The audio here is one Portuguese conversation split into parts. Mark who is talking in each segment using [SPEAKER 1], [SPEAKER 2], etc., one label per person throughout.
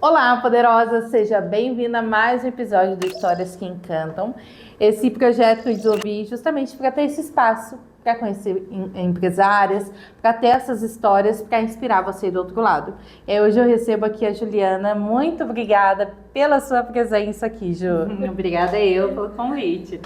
[SPEAKER 1] Olá, poderosa! Seja bem-vinda a mais um episódio do Histórias que Encantam. Esse projeto que eu desenvolvi justamente para ter esse espaço, para conhecer empresárias, para ter essas histórias, para inspirar você do outro lado. E hoje eu recebo aqui a Juliana. Muito obrigada pela sua presença aqui, Ju.
[SPEAKER 2] Obrigada eu pelo convite.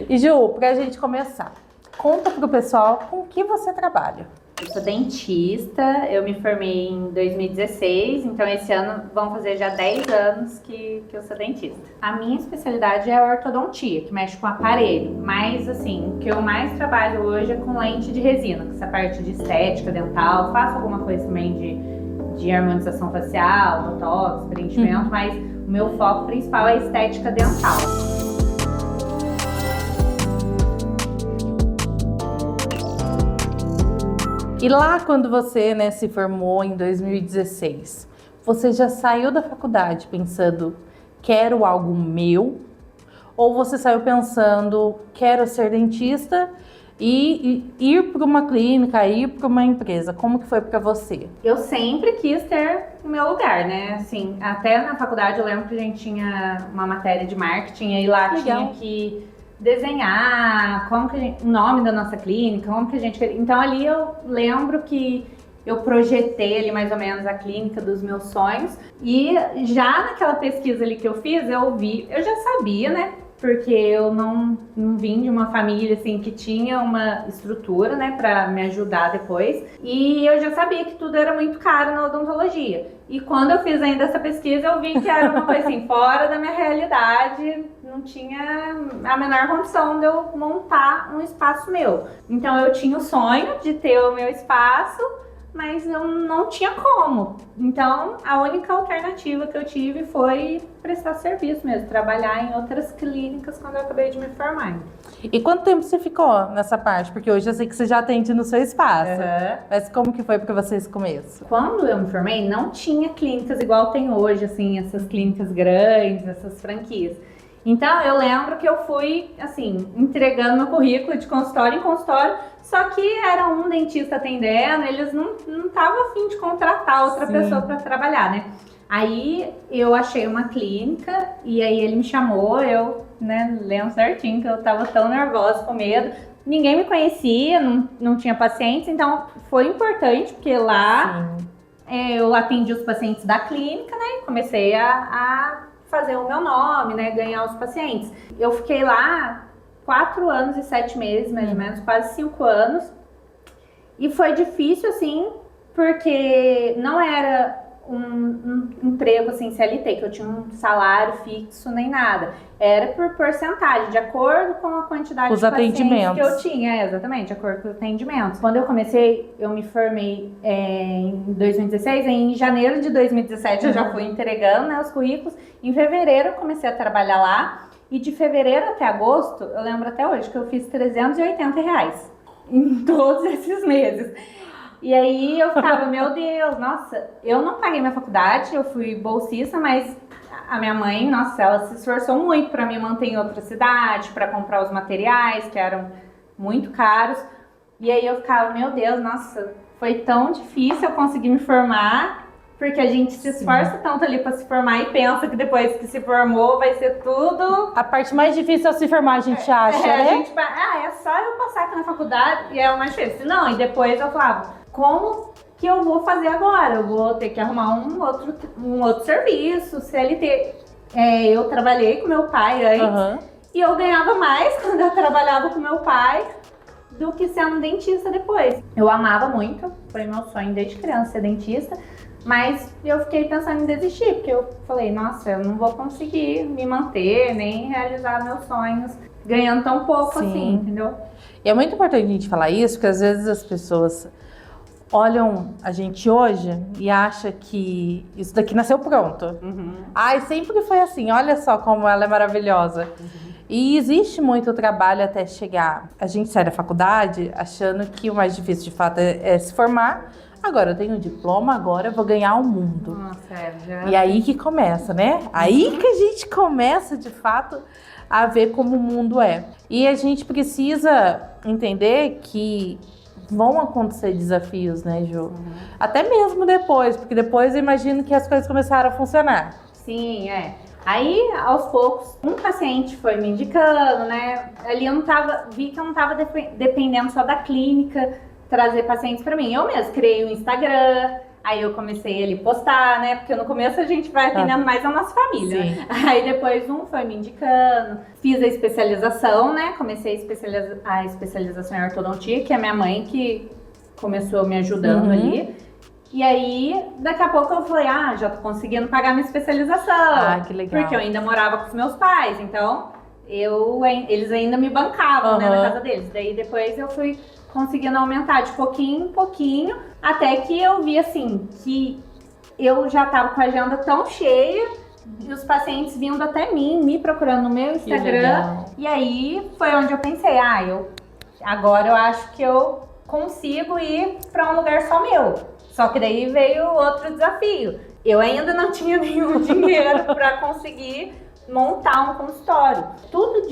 [SPEAKER 1] E Ju, para a gente começar, conta para o pessoal com que você trabalha.
[SPEAKER 2] Eu sou dentista, eu me formei em 2016, então esse ano vão fazer já 10 anos que eu sou dentista. A minha especialidade é a ortodontia, que mexe com aparelho, mas assim, o que eu mais trabalho hoje é com lente de resina, que essa parte de estética dental, faço alguma coisa também de harmonização facial, botox, preenchimento, mas o meu foco principal é a estética dental.
[SPEAKER 1] E lá quando você, se formou em 2016, você já saiu da faculdade pensando, quero algo meu? Ou você saiu pensando, quero ser dentista e ir para uma clínica, ir para uma empresa? Como que foi para você?
[SPEAKER 2] Eu sempre quis ter o meu lugar, né? Assim, até na faculdade eu lembro que a gente tinha uma matéria de marketing e lá
[SPEAKER 1] Legal.
[SPEAKER 2] tinha que desenhar como que o nome da nossa clínica, como que a gente... Então ali eu lembro que eu projetei ali mais ou menos a clínica dos meus sonhos e já naquela pesquisa ali que eu fiz, eu já sabia, né? Porque eu não vim de uma família assim que tinha uma estrutura, né, para me ajudar depois. E eu já sabia que tudo era muito caro na odontologia. E quando eu fiz ainda essa pesquisa, eu vi que era uma coisa assim, fora da minha realidade, não tinha a menor condição de eu montar um espaço meu. Então eu tinha o sonho de ter o meu espaço, mas eu não tinha como. Então, a única alternativa que eu tive foi prestar serviço mesmo, trabalhar em outras clínicas quando eu acabei de me formar.
[SPEAKER 1] E quanto tempo você ficou nessa parte? Porque hoje eu sei que você já atende no seu espaço. Mas como que foi para você esse começo?
[SPEAKER 2] Quando eu me formei, não tinha clínicas igual tem hoje, assim, essas clínicas grandes, essas franquias. Então, eu lembro que eu fui, assim, entregando meu currículo de consultório em consultório, só que era um dentista atendendo, eles não estavam a fim de contratar outra pessoa para trabalhar, né? Aí, eu achei uma clínica e aí ele me chamou, eu, lembro certinho que eu tava tão nervosa, com medo. Ninguém me conhecia, não tinha pacientes, então foi importante, porque lá eu atendi os pacientes da clínica, né? E comecei a fazer o meu nome, né, ganhar os pacientes. Eu fiquei lá 4 anos e 7 meses, mais ou menos, quase 5 anos. E foi difícil, assim, porque não era um emprego, assim, CLT, que eu tinha um salário fixo nem nada. Era por porcentagem, de acordo com a quantidade de pacientes que eu tinha. Exatamente, de acordo com os atendimentos. Quando eu comecei, eu me formei em 2016, em janeiro de 2017 eu já fui entregando, né, os currículos. Em fevereiro eu comecei a trabalhar lá e de fevereiro até agosto, eu lembro até hoje que eu fiz R$380 em todos esses meses. E aí eu ficava, meu Deus, nossa, eu não paguei minha faculdade, eu fui bolsista, mas a minha mãe, nossa, ela se esforçou muito para me manter em outra cidade, para comprar os materiais que eram muito caros. E aí eu ficava, meu Deus, nossa, foi tão difícil eu conseguir me formar, porque a gente se esforça tanto ali para se formar e pensa que depois que se formou vai ser tudo...
[SPEAKER 1] A parte mais difícil é se formar, a gente acha, né?
[SPEAKER 2] A gente, é só eu passar aqui na faculdade e é o mais difícil. Não, e depois eu falava, como que eu vou fazer agora? Eu vou ter que arrumar um outro serviço, CLT. Eu trabalhei com meu pai antes e eu ganhava mais quando eu trabalhava com meu pai do que sendo dentista depois. Eu amava muito, foi meu sonho desde criança ser dentista. Mas eu fiquei pensando em desistir, porque eu falei, nossa, eu não vou conseguir me manter, nem realizar meus sonhos ganhando tão pouco assim, entendeu?
[SPEAKER 1] E é muito importante a gente falar isso, porque às vezes as pessoas olham a gente hoje e acham que isso daqui nasceu pronto. Ai, sempre foi assim, olha só como ela é maravilhosa. E existe muito trabalho até chegar. A gente sai da faculdade achando que o mais difícil de fato é se formar. Agora eu tenho um diploma, agora eu vou ganhar o mundo.
[SPEAKER 2] Nossa,
[SPEAKER 1] E aí que começa, né? Aí que a gente começa, de fato, a ver como o mundo é. E a gente precisa entender que vão acontecer desafios, né, Ju? Até mesmo depois, porque depois eu imagino que as coisas começaram a funcionar.
[SPEAKER 2] Sim, Aí, aos poucos, um paciente foi me indicando, né? Ali eu não tava, vi que eu não tava dependendo só da clínica trazer pacientes para mim. Eu mesmo criei um Instagram, aí eu comecei ali postar, né? Porque no começo a gente vai atendendo mais a nossa família.
[SPEAKER 1] Sim.
[SPEAKER 2] Né? Aí depois um foi me indicando, fiz a especialização, né? Comecei a especialização em ortodontia, que é a minha mãe que começou me ajudando ali. E aí, daqui a pouco eu falei, já tô conseguindo pagar minha especialização.
[SPEAKER 1] Que legal.
[SPEAKER 2] Porque eu ainda morava com os meus pais, então eles ainda me bancavam, né, na casa deles. Daí depois eu fui conseguindo aumentar de pouquinho em pouquinho, até que eu vi, assim, que eu já tava com a agenda tão cheia, e os pacientes vindo até mim, me procurando no meu Instagram. E aí, foi onde eu pensei, agora eu acho que eu consigo ir para um lugar só meu. Só que daí veio outro desafio. Eu ainda não tinha nenhum dinheiro para conseguir montar um consultório. Tudo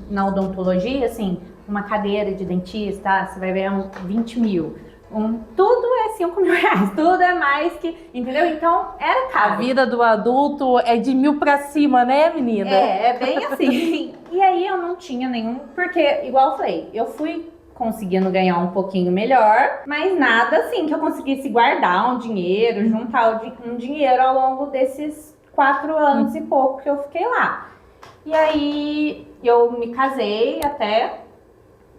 [SPEAKER 2] na odontologia, assim, uma cadeira de dentista, você vai ver 20 mil. Tudo é 5 mil reais, tudo é mais que, entendeu? Então, era caro.
[SPEAKER 1] A vida do adulto é de 1.000 pra cima, né, menina?
[SPEAKER 2] É bem assim. E aí eu não tinha nenhum, porque, igual eu falei, eu fui conseguindo ganhar um pouquinho melhor, mas nada assim que eu conseguisse guardar um dinheiro, juntar um dinheiro ao longo desses 4 anos e pouco que eu fiquei lá. E aí eu me casei até,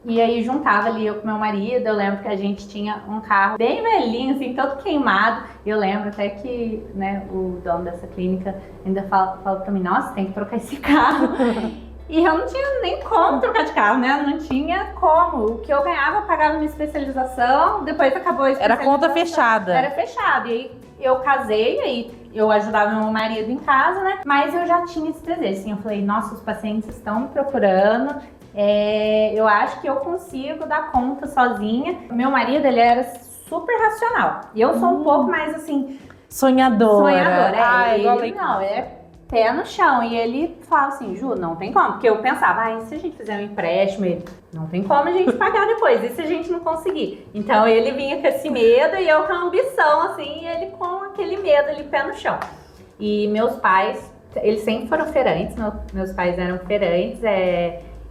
[SPEAKER 2] e aí juntava ali eu com meu marido. Eu lembro que a gente tinha um carro bem velhinho, assim, todo queimado. Eu lembro até que, né, o dono dessa clínica ainda falou pra mim, nossa, tem que trocar esse carro. E eu não tinha nem como trocar de carro, né? Não tinha como. O que eu ganhava, eu pagava minha especialização, depois acabou a especialização.
[SPEAKER 1] Era conta fechada.
[SPEAKER 2] Era fechada. E aí eu casei, aí eu ajudava meu marido em casa, né? Mas eu já tinha esse desejo, assim. Eu falei, nossa, os pacientes estão me procurando. Eu acho que eu consigo dar conta sozinha. Meu marido, ele era super racional. E eu sou um pouco mais, assim...
[SPEAKER 1] Sonhadora.
[SPEAKER 2] Ele não, pé no chão. E ele falava assim, Ju, não tem como. Porque eu pensava, e se a gente fizer um empréstimo? Ele, não tem como a gente pagar depois. E se a gente não conseguir? Então ele vinha com esse medo e eu com a ambição, assim, e ele com aquele medo ali, pé no chão. E meus pais, eles sempre foram feirantes. Meus pais eram feirantes.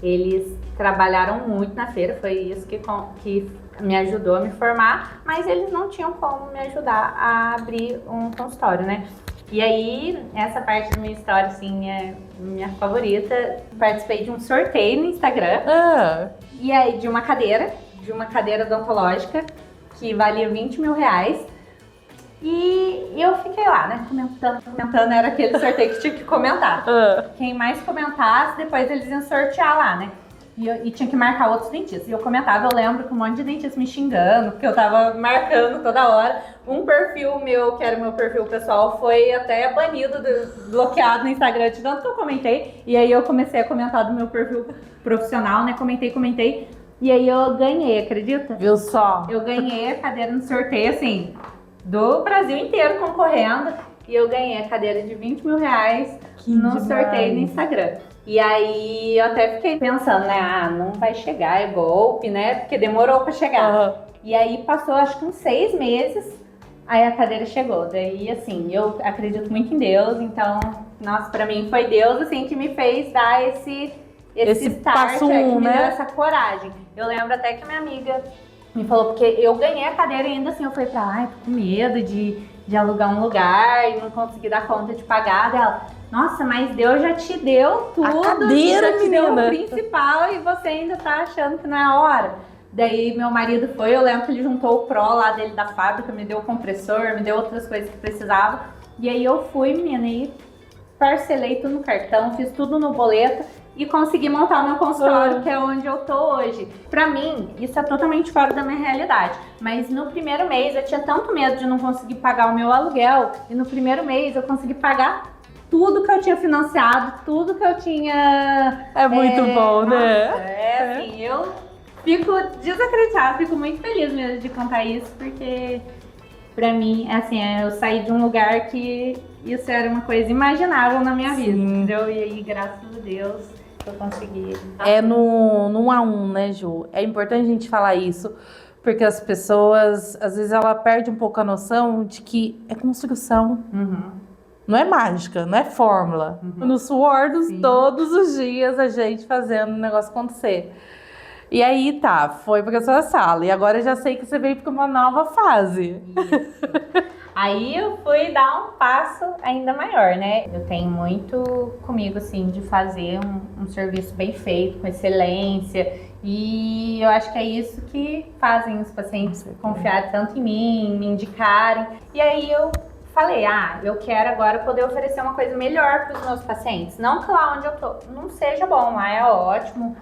[SPEAKER 2] Eles trabalharam muito na feira. Foi isso que me ajudou a me formar. Mas eles não tinham como me ajudar a abrir um consultório, né? E aí, essa parte da minha história, assim, é minha favorita. Participei de um sorteio no Instagram. E aí, de uma cadeira odontológica, que valia 20 mil reais. E eu fiquei lá, né, comentando, era aquele sorteio que tinha que comentar. Quem mais comentasse, depois eles iam sortear lá, né? E tinha que marcar outros dentistas. E eu comentava, eu lembro que um monte de dentistas me xingando, porque eu tava marcando toda hora. Um perfil meu, que era o meu perfil pessoal, foi até banido, bloqueado no Instagram, de tanto que eu comentei. E aí eu comecei a comentar do meu perfil profissional, né? Comentei. E aí eu ganhei, acredita?
[SPEAKER 1] Viu só?
[SPEAKER 2] Eu ganhei a cadeira no sorteio, assim, do Brasil inteiro concorrendo. E eu ganhei a cadeira de 20 mil reais no sorteio no Instagram. E aí eu até fiquei pensando, né? Não vai chegar, é golpe, né? Porque demorou pra chegar. E aí passou, acho que uns 6 meses, aí a cadeira chegou. Daí, assim, eu acredito muito em Deus, então, nossa, pra mim foi Deus, assim, que me fez dar esse start,
[SPEAKER 1] passo
[SPEAKER 2] que me
[SPEAKER 1] né?
[SPEAKER 2] deu essa coragem. Eu lembro até que a minha amiga me falou, porque eu ganhei a cadeira e ainda assim eu falei pra ela, tô com medo de alugar um lugar e não conseguir dar conta de pagar dela. Nossa, mas Deus já te deu tudo,
[SPEAKER 1] a cadeira,
[SPEAKER 2] já te deu o
[SPEAKER 1] menina.
[SPEAKER 2] principal e você ainda tá achando que não é a hora. Daí meu marido foi, eu lembro que ele juntou o Pro lá dele da fábrica, me deu o compressor, me deu outras coisas que precisava. E aí eu fui, menina, e parcelei tudo no cartão, fiz tudo no boleto e consegui montar o meu consultório, que é onde eu tô hoje. Pra mim, isso é totalmente fora da minha realidade. Mas no primeiro mês eu tinha tanto medo de não conseguir pagar o meu aluguel, e no primeiro mês eu consegui pagar tudo que eu tinha financiado, tudo que eu tinha...
[SPEAKER 1] É muito bom, né?
[SPEAKER 2] Assim, eu fico desacreditada, fico muito feliz mesmo de contar isso, porque pra mim, assim, eu saí de um lugar que isso era uma coisa imaginável na minha vida, entendeu? E aí, graças a Deus, eu consegui.
[SPEAKER 1] É no 1 a 1, né, Ju? É importante a gente falar isso, Porque as pessoas, às vezes, ela perde um pouco a noção de que é construção. Não é mágica, não é fórmula. No suor todos os dias a gente fazendo o negócio acontecer. E aí tá, foi pra sua sala. E agora eu já sei que você veio pra uma nova fase.
[SPEAKER 2] Isso. Aí eu fui dar um passo ainda maior, né? Eu tenho muito comigo, assim, de fazer um serviço bem feito, com excelência. E eu acho que é isso que fazem os pacientes confiar tanto em mim, me indicarem. E aí eu falei, eu quero agora poder oferecer uma coisa melhor para os meus pacientes. Não que lá onde eu tô não seja bom, lá é ótimo.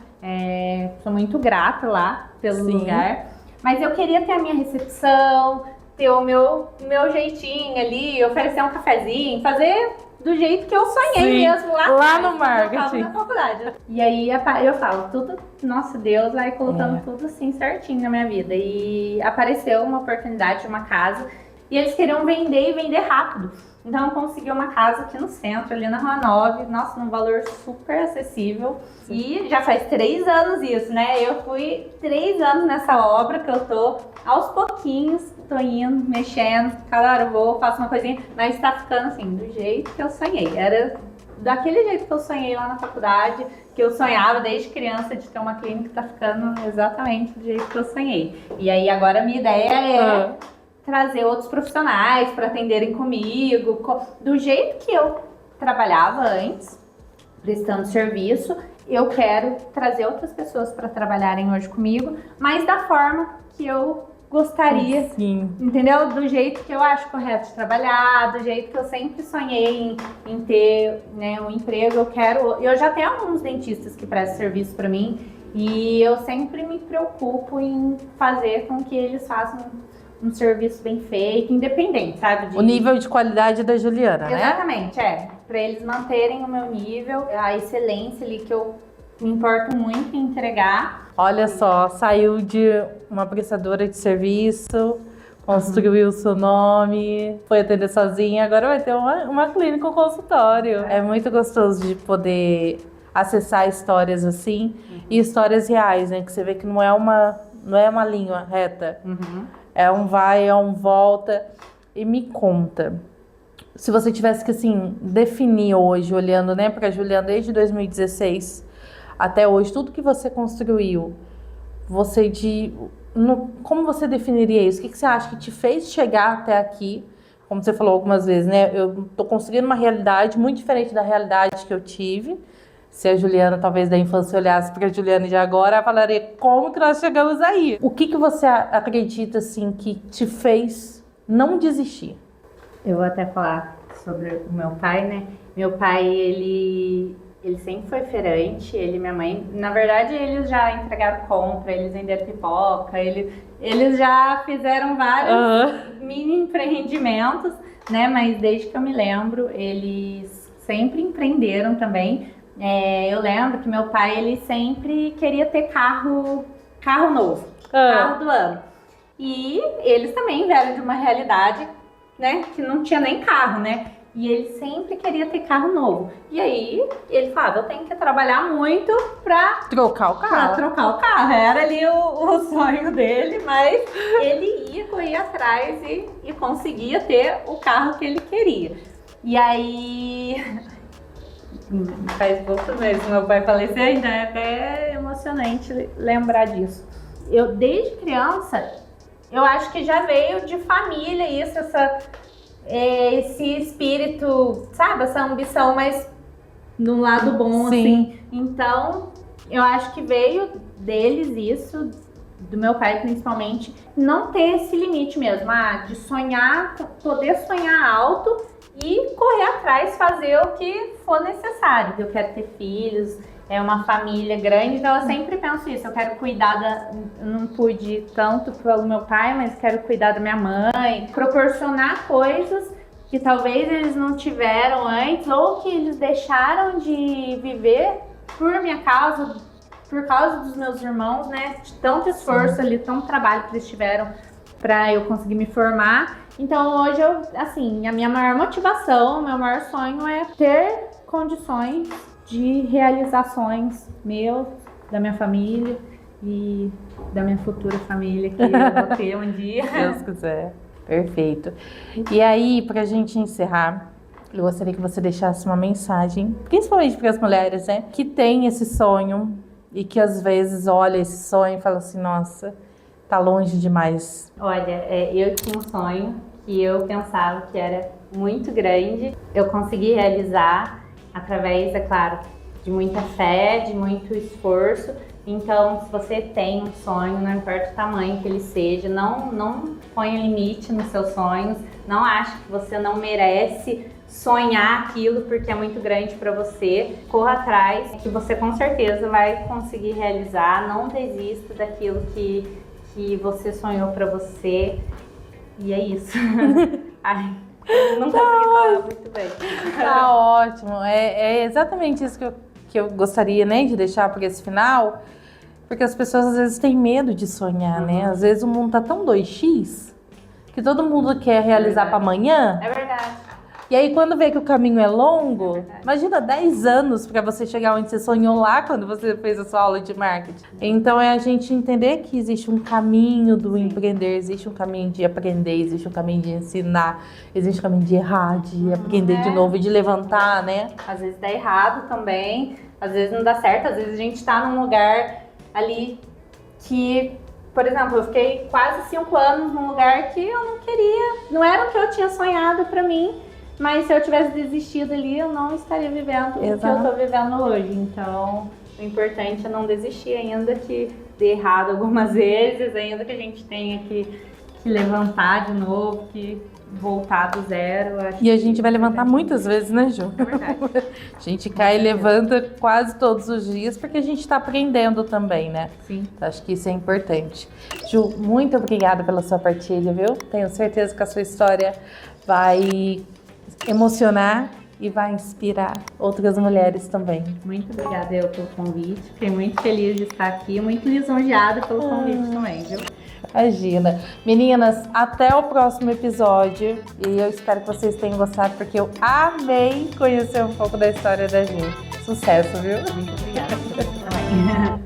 [SPEAKER 2] Sou muito grata lá pelo lugar. Mas eu queria ter a minha recepção, ter o meu jeitinho ali, oferecer um cafezinho, fazer do jeito que eu sonhei mesmo
[SPEAKER 1] lá no marketing.
[SPEAKER 2] Na faculdade. E aí eu falo, tudo, nossa Deus, vai colocando tudo assim certinho na minha vida. E apareceu uma oportunidade de uma casa e eles queriam vender e vender rápido. Então eu consegui uma casa aqui no centro, ali na Rua 9, nossa, num valor super acessível. E já faz 3 anos isso, né? Eu fui 3 anos nessa obra que eu tô, aos pouquinhos, tô indo, mexendo, cada hora eu vou, faço uma coisinha, mas tá ficando assim, do jeito que eu sonhei. Era daquele jeito que eu sonhei lá na faculdade, que eu sonhava desde criança de ter uma clínica, tá ficando exatamente do jeito que eu sonhei. E aí agora a minha ideia é trazer outros profissionais para atenderem comigo, do jeito que eu trabalhava antes, prestando serviço, eu quero trazer outras pessoas para trabalharem hoje comigo, mas da forma que eu gostaria, entendeu? Do jeito que eu acho correto de trabalhar, do jeito que eu sempre sonhei em ter, né, um emprego. Eu já tenho alguns dentistas que prestam serviço para mim e eu sempre me preocupo em fazer com que eles façam um serviço bem feito, independente, sabe?
[SPEAKER 1] O nível de qualidade da Juliana, né?
[SPEAKER 2] Exatamente, para eles manterem o meu nível, a excelência ali que eu me importo muito em entregar.
[SPEAKER 1] Olha só, saiu de uma prestadora de serviço, construiu o seu nome, foi atender sozinha, agora vai ter uma clínica, um consultório. É muito gostoso de poder acessar histórias assim, e histórias reais, né? Que você vê que não é uma linha reta. É um vai, é um volta. E me conta, se você tivesse que, assim, definir hoje, olhando, né, pra Juliana desde 2016 até hoje, tudo que você construiu, como você definiria isso? O que você acha que te fez chegar até aqui? Como você falou algumas vezes, né, eu tô conseguindo uma realidade muito diferente da realidade que eu tive. Se a Juliana, talvez, da infância olhasse para a Juliana de agora, ela falaria, como que nós chegamos aí? O que você acredita, assim, que te fez não desistir?
[SPEAKER 2] Eu vou até falar sobre o meu pai, né? Meu pai, ele sempre foi feirante, ele e minha mãe. Na verdade, eles já entregaram compra, eles venderam pipoca, eles já fizeram vários mini empreendimentos, né? Mas desde que eu me lembro, eles sempre empreenderam também. Eu lembro que meu pai, ele sempre queria ter carro novo, carro do ano. E eles também vieram de uma realidade, né, que não tinha nem carro, né? E ele sempre queria ter carro novo. E aí, ele falava, eu tenho que trabalhar muito pra
[SPEAKER 1] trocar o carro.
[SPEAKER 2] Era ali o sonho dele, mas ele ia correr atrás e conseguia ter o carro que ele queria. E aí... Faz poucos meses meu pai faleceu, ainda é até emocionante lembrar disso. Eu, desde criança, eu acho que já veio de família isso, esse espírito, sabe? Essa ambição, mas no lado bom, assim. Então, eu acho que veio deles isso, do meu pai principalmente, não ter esse limite mesmo, de sonhar, poder sonhar alto e correr atrás, fazer o que for necessário. Eu quero ter filhos, uma família grande, então eu sempre penso isso. Eu quero cuidar eu não pude tanto pelo meu pai, mas quero cuidar da minha mãe, proporcionar coisas que talvez eles não tiveram antes ou que eles deixaram de viver por minha causa, por causa dos meus irmãos, né? De tanto esforço ali, tanto trabalho que eles tiveram para eu conseguir me formar. Então hoje a minha maior motivação, o meu maior sonho é ter condições de realizações meus, da minha família e da minha futura família que eu vou ter um dia.
[SPEAKER 1] Se Deus quiser. Perfeito. E aí, pra gente encerrar, eu gostaria que você deixasse uma mensagem, principalmente para as mulheres, né, que têm esse sonho e que às vezes olha esse sonho e fala assim, nossa, tá longe demais.
[SPEAKER 2] Olha, eu tinha um sonho que eu pensava que era muito grande. Eu consegui realizar através, é claro, de muita fé, de muito esforço. Então, se você tem um sonho, não importa o tamanho que ele seja, não ponha limite nos seus sonhos, não ache que você não merece sonhar aquilo porque é muito grande para você. Corra atrás, que você com certeza vai conseguir realizar. Não desista daquilo que você sonhou para você. E é isso. Ai, não consegui falar muito bem.
[SPEAKER 1] Tá ótimo. É exatamente isso que eu gostaria, né, de deixar para esse final, porque as pessoas às vezes têm medo de sonhar, né? Às vezes o mundo tá tão 2x que todo mundo quer realizar para amanhã.
[SPEAKER 2] É verdade.
[SPEAKER 1] E aí, quando vê que o caminho é longo, imagina 10 anos para você chegar onde você sonhou lá quando você fez a sua aula de marketing. Então, é a gente entender que existe um caminho do empreender, existe um caminho de aprender, existe um caminho de ensinar, existe um caminho de errar, de aprender de novo e de levantar, né?
[SPEAKER 2] Às vezes dá errado também, às vezes não dá certo, às vezes a gente tá num lugar ali que... Por exemplo, eu fiquei quase 5 anos num lugar que eu não queria, não era o que eu tinha sonhado para mim. Mas se eu tivesse desistido ali, eu não estaria vivendo o que eu estou vivendo hoje. Então, o importante é não desistir, ainda que dê errado algumas vezes, ainda que a gente tenha que levantar de novo, que voltar do zero.
[SPEAKER 1] E a gente vai levantar muitas vezes, né, Ju?
[SPEAKER 2] É verdade.
[SPEAKER 1] A gente cai e levanta quase todos os dias, porque a gente está aprendendo também, né?
[SPEAKER 2] Sim.
[SPEAKER 1] Acho que isso é importante. Ju, muito obrigada pela sua partilha, viu? Tenho certeza que a sua história vai emocionar e vai inspirar outras mulheres também.
[SPEAKER 2] Muito obrigada eu pelo convite. Fiquei muito feliz de estar aqui, muito lisonjeada pelo convite também, viu?
[SPEAKER 1] Imagina. Meninas, até o próximo episódio. E eu espero que vocês tenham gostado, porque eu amei conhecer um pouco da história da Ju. Sucesso, viu?
[SPEAKER 2] Muito obrigada.